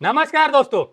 नमस्कार दोस्तों।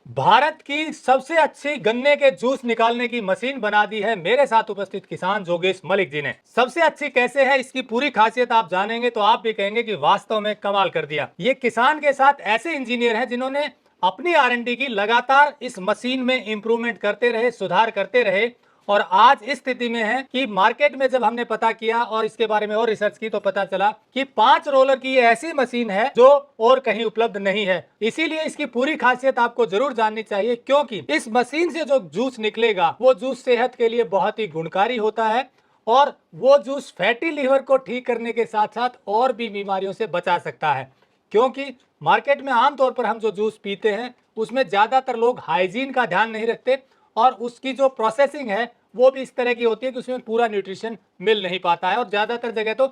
भारत की सबसे अच्छी गन्ने के जूस निकालने की मशीन बना दी है मेरे साथ उपस्थित किसान जोगेश मलिक जी ने। सबसे अच्छी कैसे है, इसकी पूरी खासियत आप जानेंगे तो आप भी कहेंगे कि वास्तव में कमाल कर दिया। ये किसान के साथ ऐसे इंजीनियर हैं जिन्होंने अपनी R&D की लगातार इस मशीन में इंप्रूवमेंट करते रहे, सुधार करते रहे और आज इस स्थिति में है कि मार्केट में जब हमने पता किया और इसके बारे में और रिसर्च की तो पता चला कि 5 रोलर की ये ऐसी मशीन है जो और कहीं उपलब्ध नहीं है। इसीलिए इसकी पूरी खासियत आपको जरूर जाननी चाहिए, क्योंकि इस मशीन से जो जूस निकलेगा वो जूस सेहत के लिए बहुत ही गुणकारी होता है और वो जूस फैटी लीवर को ठीक करने के साथ साथ और भी बीमारियों से बचा सकता है। क्योंकि मार्केट में आमतौर पर हम जो जूस पीते हैं उसमें ज्यादातर लोग हाइजीन का ध्यान नहीं रखते और उसकी जो प्रोसेसिंग है वो भी इस तरह की होती है कि उसमें पूरा न्यूट्रिशन मिल नहीं पाता है और ज्यादातर जगह तो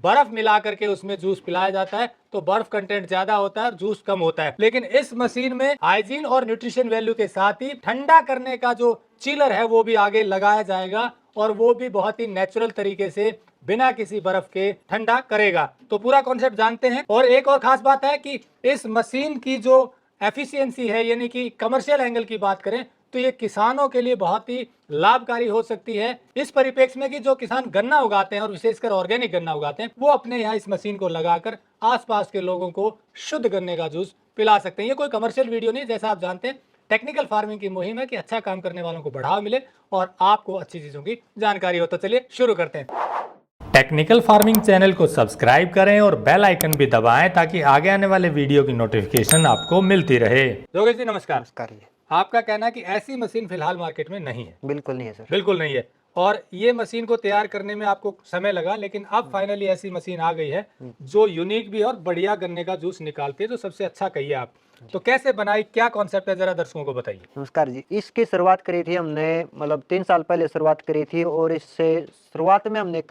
बर्फ मिला करके उसमें जूस पिलाया जाता है, तो बर्फ कंटेंट ज्यादा होता है और जूस कम होता है। लेकिन इस मशीन में हाइजीन और न्यूट्रिशन वैल्यू के साथ ही ठंडा करने का जो चिलर है वो भी आगे लगाया जाएगा और वो भी बहुत ही नेचुरल तरीके से बिना किसी बर्फ के ठंडा करेगा। तो पूरा कॉन्सेप्ट जानते हैं। और एक और खास बात है कि इस मशीन की जो एफिशिएंसी है, यानी कि कमर्शियल एंगल की बात करें तो ये किसानों के लिए बहुत ही लाभकारी हो सकती है इस परिप्रेक्ष्य में कि जो किसान गन्ना उगाते हैं और विशेषकर ऑर्गेनिक गन्ना उगाते हैं वो अपने यहाँ इस मशीन को लगाकर आसपास के लोगों को शुद्ध गन्ने का जूस पिला सकते हैं। ये कोई कमर्शियल वीडियो नहीं, जैसा आप जानते हैं टेक्निकल फार्मिंग की मुहिम है कि अच्छा काम करने वालों को बढ़ावा मिले और आपको अच्छी चीजों की जानकारी हो। तो चलिए शुरू करते हैं। टेक्निकल फार्मिंग चैनल को सब्सक्राइब करें और बेल आइकन भी दबाएं ताकि आगे आने वाले वीडियो की नोटिफिकेशन आपको मिलती रहे। जोगेश जी नमस्कार। नमस्कार जी। आपका कहना है कि ऐसी मशीन फिलहाल मार्केट में नहीं है? बिल्कुल नहीं है सर। बिल्कुल नहीं है। और ये मशीन को तैयार करने में आपको समय लगा, लेकिन अब फाइनली ऐसी मशीन आ गई है जो यूनिक भी और बढ़िया गन्ने का जूस निकालती है, जो सबसे अच्छा कहिए आप। तो कैसे बनाई, क्या कॉन्सेप्ट है, जरा दर्शकों को बताइए। नमस्कार जी। इसकी शुरुआत करी थी हमने, मतलब 3 साल पहले शुरुआत करी थी और इससे शुरुआत में हमने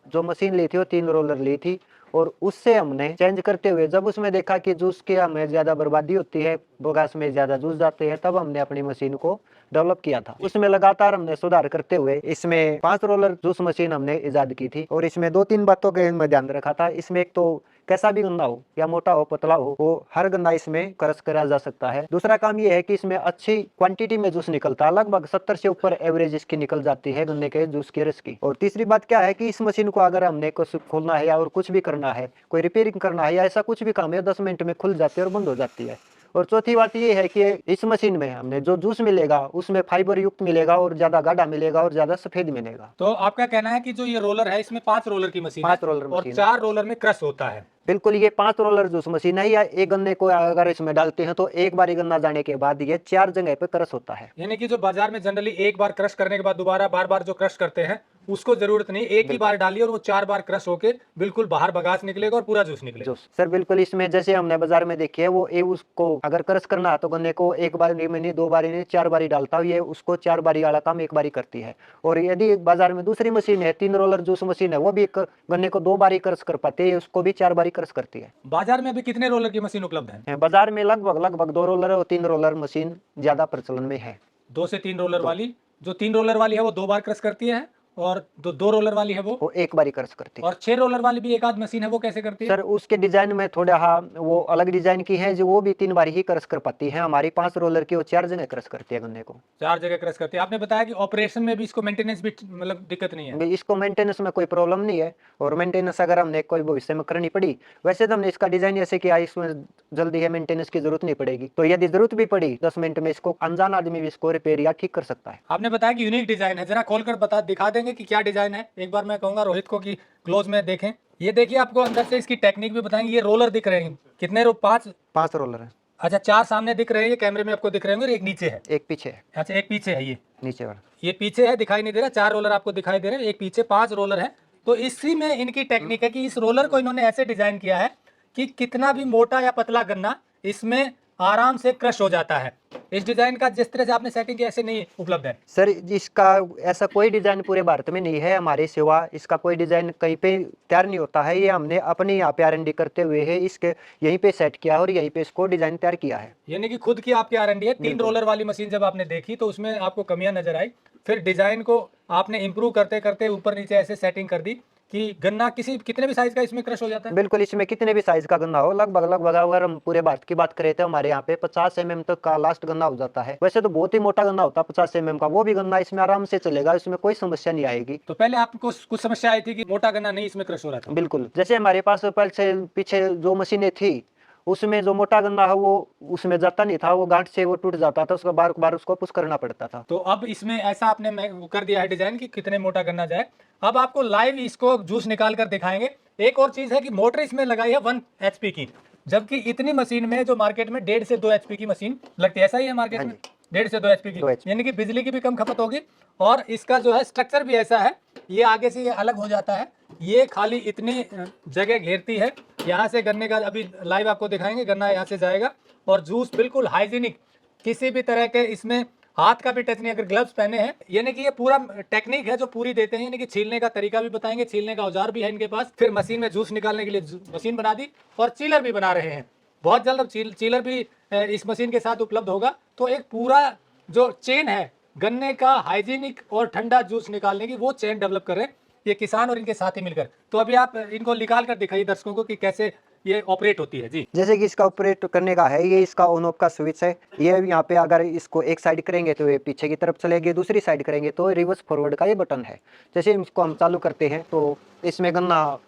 जो मशीन ली थी वो 3 रोलर ली थी और उससे हमने चेंज करते हुए जब उसमें देखा कि जूस की हमें ज़्यादा बर्बादी होती है, बगास में ज़्यादा जूस जाते हैं, तब हमने अपनी मशीन को डेवलप किया था। उसमें लगातार हमने सुधार करते हुए इसमें 5 रोलर जूस मशीन हमने इजाद की थी और इसमें 2-3 बातों का मैं ध्यान रखा था। इसमें एक तो कैसा भी गन्ना हो, या मोटा हो पतला हो, वो हर गन्ना इसमें क्रश करा जा सकता है। दूसरा काम ये है कि इसमें अच्छी क्वांटिटी में जूस निकलता है, लगभग 70 से ऊपर एवरेज इसकी निकल जाती है गन्ने के जूस की रस की। और तीसरी बात क्या है कि इस मशीन को अगर हमने कुछ खोलना है या और कुछ भी करना है, कोई रिपेयरिंग करना है या ऐसा कुछ भी काम है, 10 मिनट में खुल जाती है और बंद हो जाती है। और चौथी बात ये है कि इस मशीन में हमने जो जूस मिलेगा उसमें फाइबर युक्त मिलेगा और ज्यादा गाढ़ा मिलेगा और ज्यादा सफेद मिलेगा। तो आपका कहना है कि जो ये रोलर है इसमें 5 रोलर की मशीन 5 है रोलर और मशीन 4 रोलर में क्रश होता है। बिल्कुल, ये 5 रोलर जूस मशीन है। या एक गन्ने को अगर इसमें डालते हैं तो एक बार गन्ना जाने के बाद ये 4 जगह पे क्रश होता है। यानी कि जो बाजार में जनरली एक बार क्रश करने के बाद दोबारा बार बार जो क्रश करते हैं उसको जरूरत नहीं, एक ही बार डालिए और वो 4 बार क्रश होके बिल्कुल बाहर बगास निकलेगा और पूरा जूस निकलेगा। जूस सर बिल्कुल, इसमें जैसे हमने बाजार में देखी है वो उसको अगर क्रश करना है तो गन्ने को एक बार नहीं, 2 बारी नहीं, 4 बारी डालता है। ये उसको 4 बारी वाला काम एक बारी करती है। और यदि बाजार में दूसरी मशीन है, 3 रोलर जूस मशीन है, वो भी गन्ने को 2 बारी क्रश कर पाती है, उसको भी 4 बारी क्रश करती है। बाजार में अभी कितने रोलर की मशीन उपलब्ध है? बाजार में लगभग 2 रोलर और 3 रोलर मशीन ज्यादा प्रचलन में है। 2 से 3 रोलर वाली, जो 3 रोलर वाली है वो 2 बार क्रश करती है और जो 2 रोलर वाली है वो एक बारी क्रश करती है। और 6 रोलर वाली भी एक आध मशीन है, वो कैसे करती है? सर उसके डिजाइन में थोड़ा वो अलग डिजाइन की है, जो वो भी 3 बार ही क्रश कर पाती है। हमारी 5 रोलर की वो 4 जगह क्रश करती है गन्ने को। 4 जगह क्रश करती है। आपने बताया कि ऑपरेशन में भी इसको मेंटेनेंस भी मतलब दिक्कत नहीं है? इसको मेंटेनेंस में कोई प्रॉब्लम नहीं है। और मेंटेनेंस अगर हमने कोई भविष्य में करनी पड़ी, वैसे तो हमने इसका डिजाइन ऐसे किया, इसमें जल्दी है मेंटेनेंस की जरूरत नहीं पड़ेगी। तो यदि जरूरत भी पड़ी 10 मिनट में इसको अनजान आदमी भी इसको रिपेयर या ठीक कर सकता है। आपने बताया कि यूनिक डिजाइन है, जरा खोलकर बता दिखा देंगे कि क्या डिजाइन है? एक बार मैं कहूंगा रोहित को कि क्लोज में देखें। ये देखिए, आपको अंदर से इसकी टेक्निक भी बताएंगे। ये रोलर दिख रहे हैं कितने 5 रोलर है। अच्छा, 4 सामने दिख रहे हैं, ये कैमरे में आपको दिख रहे होंगे, और एक नीचे है। एक पीछे है। अच्छा, एक पीछे है, ये नीचे वाला ये पीछे है, दिखाई नहीं दे रहा। 4 रोलर आपको दिखाई दे रहे हैं, एक पीछे, 5 रोलर है। तो इसी में इनकी टेक्निक है कि इस रोलर को इन्होंने ऐसे डिजाइन किया है कि कितना भी मोटा या पतला गन्ना इसमें आराम से क्रश हो जाता है। इस डिजाइन का जिस तरह से आपने सेटिंग किया ऐसे नहीं उपलब्ध है सर। इसका ऐसा कोई डिजाइन पूरे भारत में नहीं है। हमारे सिवा इसका कोई डिजाइन कहीं पे तैयार नहीं होता है। ये हमने अपने यहाँ पे R&D करते हुए है इसके यहीं पे सेट किया और यहीं पे इसको डिजाइन तैयार किया है। यानी कि खुद की आपकी R&D है। 3 रोलर वाली मशीन जब आपने देखी तो उसमें आपको कमियां नजर आई, फिर डिजाइन को आपने इंप्रूव करते करते ऊपर नीचे ऐसे सेटिंग कर दी कि गन्ना कितने भी साइज का इसमें क्रश हो जाता है? बिल्कुल, इसमें कितने भी साइज का गन्ना हो, लगभग अगर हम पूरे भारत की बात करें तो हमारे यहाँ पे 50 mm तक का लास्ट गन्ना हो जाता है। वैसे तो बहुत ही मोटा गन्ना होता है 50 mm का, वो भी गन्ना इसमें आराम से चलेगा, इसमें कोई समस्या नहीं आएगी। तो पहले आपको कुछ समस्या आई थी कि मोटा गन्ना नहीं इसमें क्रश हो रहा था? बिल्कुल, जैसे हमारे पास पहले से पीछे जो मशीनें थी, उसमें जो मोटा गन्ना है वो उसमें जाता नहीं था, वो गांठ से वो टूट जाता था, उसको बार-बार उसको पुश करना पड़ता था। तो अब इसमें ऐसा आपने वो कर दिया है डिजाइन कि कितने मोटा गन्ना जाए। अब आपको लाइव इसको जूस निकाल कर दिखाएंगे। एक और चीज है कि मोटर इसमें लगाई है 1 HP की, जबकि इतनी मशीन में जो मार्केट में 1.5 से 2 HP की मशीन लगती है, ऐसा ही है मार्केट हाँ में? जी। 1.5 से 2 HP 2 की, HP यानी कि बिजली की भी कम खपत होगी। और इसका जो है स्ट्रक्चर भी ऐसा है, ये आगे से ये अलग हो जाता है, ये खाली इतनी जगह घेरती है। यहाँ से गन्ने का अभी लाइव आपको दिखाएंगे, गन्ना यहाँ से जाएगा और जूस बिल्कुल हाइजीनिक, किसी भी तरह के इसमें हाथ का भी टच नहीं, अगर ग्लव्स पहने हैं, यानी कि ये पूरा टेक्निक है जो पूरी देते हैं, यानी कि छीलने का तरीका भी बताएंगे, छीलने का औजार भी है इनके पास। फिर मशीन में जूस निकालने के लिए मशीन बना दी और चीलर भी बना रहे हैं। बहुत जल्द अब चीलर भी इस मशीन के साथ उपलब्ध होगा। तो एक पूरा जो चेन है गन्ने का हाइजीनिक और ठंडा जूस निकालने की, वो चेन डेवलप कर रहे हैं ये किसान और इनके साथी मिलकर। तो अभी आप इनको निकाल कर दिखाइए दर्शकों को कि कैसे ये ऑपरेट होती है। जी, जैसे कि इसका ऑपरेट करने का है, ये इसका ऑन ऑफ का स्विच है। ये यहाँ पे अगर इसको एक साइड करेंगे तो ये पीछे की तरफ चलेगी, दूसरी साइड करेंगे तो रिवर्स फॉरवर्ड का ये बटन है। जैसे इसको हम चालू करते हैं तो इसमें गन्ना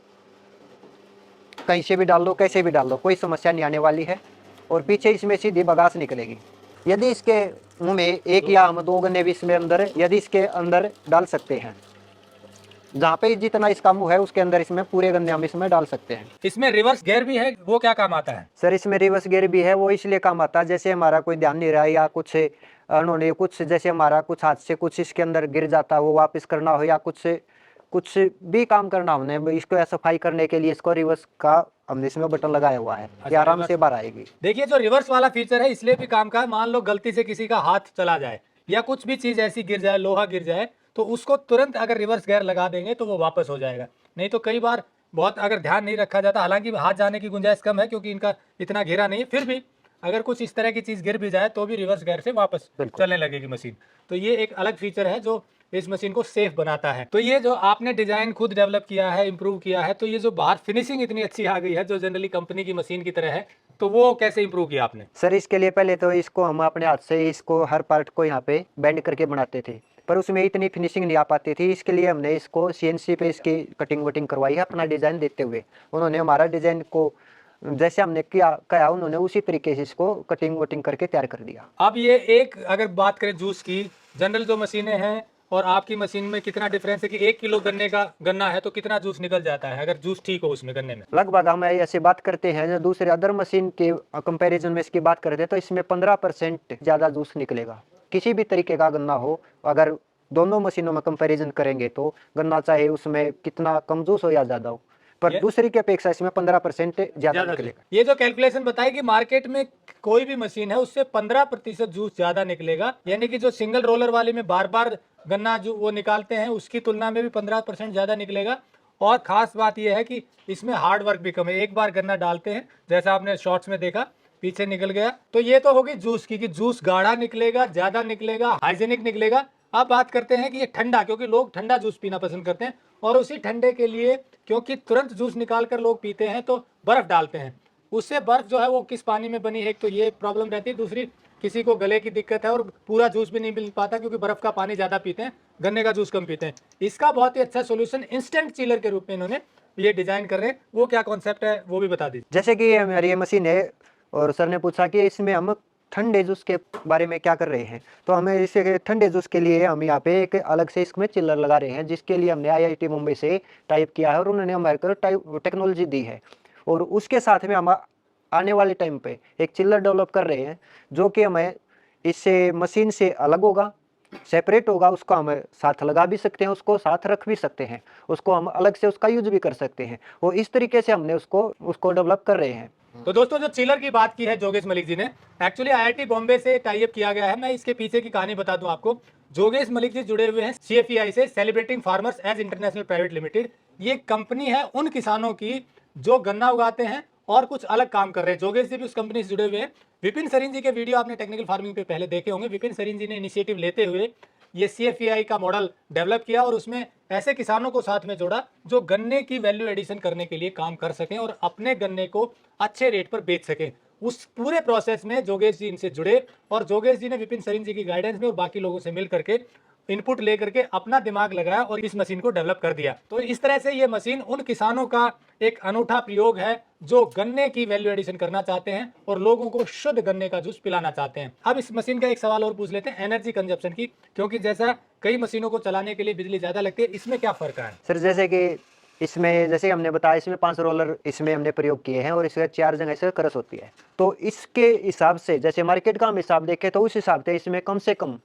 कहीं से भी डाल लो, कैसे भी डाल लो, कोई समस्या नहीं आने वाली है। और पीछे इसमें सीधी बगास निकलेगी। यदि इसके मुंह में एक या हम 2 गन्ने भी इसमें अंदर यदि इसके अंदर डाल सकते हैं, जहाँ पे जितना इसका मुंह है उसके अंदर इसमें पूरे गन्ने हम इसमें डाल सकते हैं। इसमें रिवर्स गियर भी है, वो क्या काम आता है? सर इसमें रिवर्स गियर भी है, वो इसलिए काम आता है जैसे हमारा कोई ध्यान नहीं रहा या कुछ उन्होंने कुछ जैसे हमारा कुछ हाथ से कुछ इसके अंदर गिर जाता, वो वापस करना हो या कुछ भी काम करना हमने इसको सफाई करने के लिए इसको रिवर्स का हमने इसमें बटन लगाया हुआ है, ये आराम से बाहर आएगी। देखिए जो रिवर्स वाला फीचर है इसलिए भी काम का है, मान लो गलती से किसी का हाथ चला जाए या कुछ भी चीज ऐसी गिर जाए, लोहा गिर जाए, तो उसको तुरंत अगर रिवर्स गियर लगा देंगे तो वो वापस हो जाएगा। नहीं तो कई बार बहुत अगर ध्यान नहीं रखा जाता, हालांकि हाथ जाने की गुंजाइश कम है क्योंकि इनका इतना घेरा नहीं है, फिर भी अगर कुछ इस तरह की चीज गिर भी जाए तो भी रिवर्स गियर से वापस चलने लगेगी मशीन। तो ये एक अलग फीचर है जो इस मशीन को सेफ बनाता है। तो ये जो आपने डिजाइन खुद डेवलप किया है, इंप्रूव किया है, तो ये जो बाहर फिनिशिंग इतनी अच्छी आ गई है जो जनरली कंपनी की मशीन की तरह है, तो वो कैसे इंप्रूव किया आपने? सर इसके लिए पहले तो इसको हम अपने हाथ से इसको हर पार्ट को यहाँ पे बेंड करके बनाते थे, पर उसमें इतनी फिनिशिंग नहीं आ पाती थी। इसके लिए हमने इसको CNC पे इसकी कटिंग वटिंग करवाई है अपना डिजाइन देते हुए। उन्होंने हमारा डिजाइन को जैसे हमने कहा उन्होंने उसी तरीके से इसको कटिंग वटिंग करके तैयार कर दिया। अब ये एक अगर बात करें जूस की, जनरल जो मशीनें हैं और आपकी मशीन में कितना डिफरेंस है कि 1 किलो गन्ने का गन्ना है तो कितना जूस निकल जाता है अगर जूस ठीक हो उसमें गन्ने में? लगभग हम ऐसे बात करते हैं जो दूसरे अदर मशीन के कंपैरिजन में इसकी बात करते हैं तो इसमें 15% ज़्यादा जूस निकलेगा। किसी भी तरीके का गन्ना हो, अगर दोनों मशीनों में कंपैरिजन करेंगे तो गन्ना चाहे उसमें कितना कम जूस हो या ज़्यादा हो, पर दूसरी की अपेक्षा इसमें 15% ज़्यादा निकलेगा। ये जो कैलकुलेशन बताई कि मार्केट में कोई भी मशीन है उससे 15% जूस ज्यादा निकलेगा, यानी कि जो सिंगल रोलर वाले में बार बार गन्ना जो वो निकालते हैं उसकी तुलना में भी 15% ज्यादा निकलेगा। और खास बात यह है कि इसमें हार्ड वर्क भी कम है। एक बार गन्ना डालते हैं, जैसा आपने शॉर्ट्स में देखा, पीछे निकल गया। तो ये तो होगी जूस की कि जूस गाढ़ा निकलेगा, ज्यादा निकलेगा, हाइजेनिक निकलेगा। अब बात करते हैं कि ये ठंडा, क्योंकि लोग ठंडा जूस पीना पसंद करते हैं और उसी ठंडे के लिए क्योंकि तुरंत जूस निकाल कर लोग पीते हैं तो बर्फ डालते हैं। उससे बर्फ जो है वो किस पानी में बनी है, एक तो ये प्रॉब्लम रहती है, दूसरी किसी को गले की दिक्कत है और पूरा जूस भी नहीं मिल पाता क्योंकि बर्फ का पानी ज़्यादा पीते हैं, गन्ने का जूस कम पीते हैं। इसका बहुत ही अच्छा सोल्यूशन इंस्टेंट चिलर के रूप में इन्होंने ये डिजाइन कर रहे हैं। वो क्या कॉन्सेप्ट है वो भी बता दीजिए। जैसे कि हमारी ये मशीन है और सर ने पूछा कि इसमें हम ठंडे जूस के बारे में क्या कर रहे हैं, तो हमें इसे ठंडे जूस के लिए हम यहाँ पे एक अलग से इसमें चिल्लर लगा रहे हैं, जिसके लिए हमने IIT मुंबई से टाइप किया है और उन्होंने हमारे को टेक्नोलॉजी दी है। और उसके साथ में हम आने वाले टाइम पे एक चिल्लर डेवलप कर रहे हैं जो कि हमें इससे मशीन से अलग होगा, सेपरेट होगा, उसको हम साथ लगा भी सकते हैं, उसको साथ रख भी सकते हैं, उसको हम अलग से उसका यूज भी कर सकते हैं। वो इस तरीके से हमने उसको डेवलप कर रहे हैं। तो दोस्तों जो चिलर की बात की है जोगेश मलिक जी ने, एक्चुअली IIT बॉम्बे से टाई अप किया गया है। मैं इसके पीछे की कहानी बता दूं आपको। जोगेश मलिक जी जुड़े हुए हैं CFEI से, celebrating farmers edge international private limited. ये कंपनी है उन किसानों की जो गन्ना उगाते हैं और कुछ अलग काम कर रहे हैं। जोगेश जी भी उस कंपनी से जुड़े हुए हैं। विपिन सरीन जी के वीडियो आपने टेक्निकल फार्मिंग पे पहले देखे होंगे। विपिन सरीन जी ने इनिशिएटिव लेते हुए ये CFEI का मॉडल डेवलप किया और उसमें ऐसे किसानों को साथ में जोड़ा जो गन्ने की वैल्यू एडिशन करने के लिए काम कर सकें और अपने गन्ने को अच्छे रेट पर बेच सकें। उस पूरे प्रोसेस में जोगेश जी इनसे जुड़े और जोगेश जी ने विपिन सरीन जी की गाइडेंस में और बाकी लोगों से मिल करके इनपुट लेकर के अपना दिमाग लगाया और इस मशीन को डेवलप कर दिया। तो इस तरह से ये मशीन उन किसानों का एक अनूठा प्रयोग है जो गन्ने की वैल्यू एडिशन करना चाहते हैं और लोगों को शुद्ध गन्ने का जूस पिलाना चाहते हैं। अब इस मशीन का एक सवाल और पूछ लेते हैं एनर्जी कंजप्शन की, क्योंकि जैसा कई मशीनों को चलाने के लिए बिजली ज्यादा लगती है, इसमें क्या फर्क है? सर जैसे कि इसमें जैसे हमने बताया इसमें 5 रोलर इसमें हमने प्रयोग किए हैं और इसके 4 जगह से क्रश होती है। तो इसके हिसाब से जैसे मार्केट का हम हिसाब देखें तो उस हिसाब से इसमें कम से कम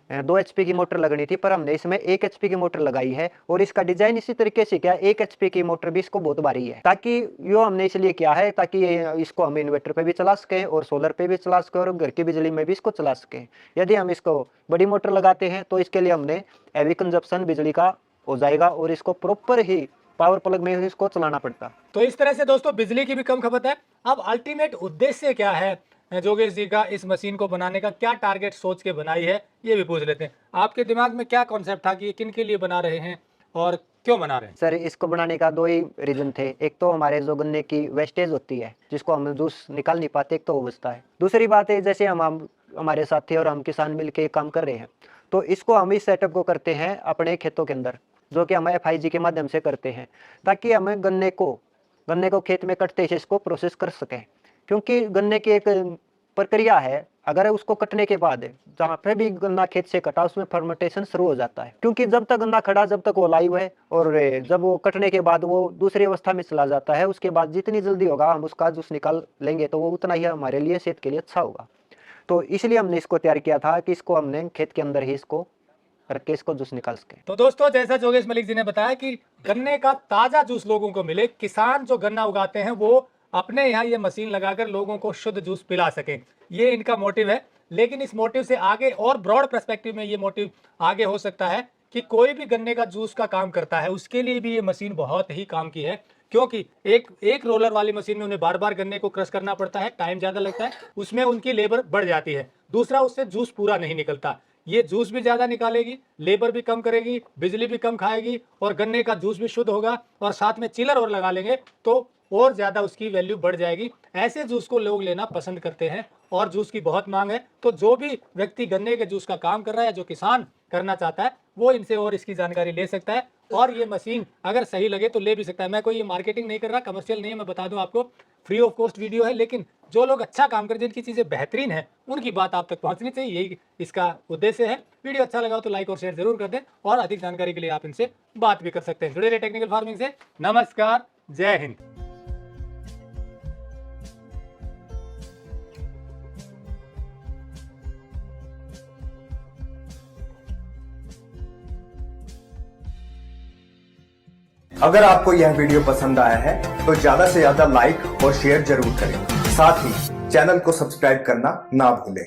2 HP की मोटर लगनी थी, पर हमने इसमें 1 HP की मोटर लगाई है और इसका डिजाइन इसी तरीके से किया 1 HP की मोटर भी इसको बहुत भारी है, ताकि यो हमने इसलिए किया है ताकि इसको हम इन्वर्टर पे भी चला सकें और सोलर पे भी चला सकें और घर की बिजली में भी इसको चला सकें। यदि हम इसको बड़ी मोटर लगाते हैं तो इसके लिए हमने हैवी कंजप्शन बिजली का हो जाएगा और इसको प्रॉपर ही पावर प्लग में इसको चलाना पड़ता। तो इस तरह से दोस्तों बिजली की भी कम खपत है। अब अल्टीमेट उद्देश्य क्या है जोगेश जी का इस मशीन को बनाने का, क्या टारगेट सोच के बनाई है, ये भी पूछ लेते हैं। आपके दिमाग में क्या कॉन्सेप्ट था कि ये किन के लिए बना रहे हैं और क्यों बना रहे हैं? सर इसको बनाने का 2 ही रीजन थे। एक तो हमारे जो गन्ने की वेस्टेज होती है जिसको हम जूस निकाल नहीं पाते, एक तो वो बचता है। दूसरी बात है जैसे हम हमारे साथी और हम किसान मिलके काम कर रहे हैं तो इसको हम इस सेटअप को करते हैं अपने खेतों के अंदर, जो कि हम FIG के माध्यम से करते हैं, ताकि हमें गन्ने को खेत में कटते से इसको प्रोसेस कर सकें। क्योंकि गन्ने की एक प्रक्रिया है, अगर उसको कटने के बाद जहाँ पे भी गन्ना खेत से कटा उसमें फर्मेंटेशन शुरू हो जाता है, क्योंकि जब तक गन्ना खड़ा जब तक वो लाइव है और जब वो कटने के बाद वो दूसरी अवस्था में चला जाता है, उसके बाद जितनी जल्दी होगा हम उसका जूस निकाल लेंगे तो वो उतना ही हमारे लिए सेहत के लिए अच्छा होगा। तो इसलिए हमने इसको तैयार किया था कि इसको हमने खेत के अंदर ही इसको करके इसको जूस निकाल सके। तो दोस्तों जैसा जोगेश मलिक जी ने बताया कि गन्ने का ताजा जूस लोगों को मिले, किसान जो गन्ना उगाते हैं वो अपने यहाँ ये मशीन लगाकर लोगों को शुद्ध जूस पिला सके, ये इनका मोटिव है। लेकिन इस मोटिव से आगे और ब्रॉड पर्सपेक्टिव में ये मोटिव आगे हो सकता है कि कोई भी गन्ने का जूस का काम करता है उसके लिए भी ये मशीन बहुत ही काम की है, क्योंकि एक रोलर वाली मशीन में उन्हें बार बार गन्ने को क्रश करना पड़ता है, टाइम ज्यादा लगता है, उसमें उनकी लेबर बढ़ जाती है। दूसरा, उससे जूस पूरा नहीं निकलता। ये जूस भी ज्यादा निकालेगी, लेबर भी कम करेगी, बिजली भी कम खाएगी और गन्ने का जूस भी शुद्ध होगा और साथ में चिलर और लगा लेंगे तो और ज्यादा उसकी वैल्यू बढ़ जाएगी। ऐसे जूस को लोग लेना पसंद करते हैं और जूस की बहुत मांग है। तो जो भी व्यक्ति गन्ने के जूस का काम कर रहा है, जो किसान करना चाहता है, वो इनसे और इसकी जानकारी ले सकता है और ये मशीन अगर सही लगे तो ले भी सकता है। मैं कोई ये मार्केटिंग नहीं कर रहा, कमर्शियल नहीं है, मैं बता दूं आपको, फ्री ऑफ कॉस्ट वीडियो है। लेकिन जो लोग अच्छा काम करें, जिनकी चीजें बेहतरीन है, उनकी बात आप तक पहुंचनी चाहिए, यही इसका उद्देश्य है। वीडियो अच्छा लगा तो लाइक और शेयर जरूर कर दें और अधिक जानकारी के लिए आप इनसे बात भी कर सकते हैं। जुड़े रहे टेक्निकल फार्मिंग से। नमस्कार, जय हिंद। अगर आपको यह वीडियो पसंद आया है तो ज्यादा से ज्यादा लाइक और शेयर जरूर करें। साथ ही चैनल को सब्सक्राइब करना ना भूलें।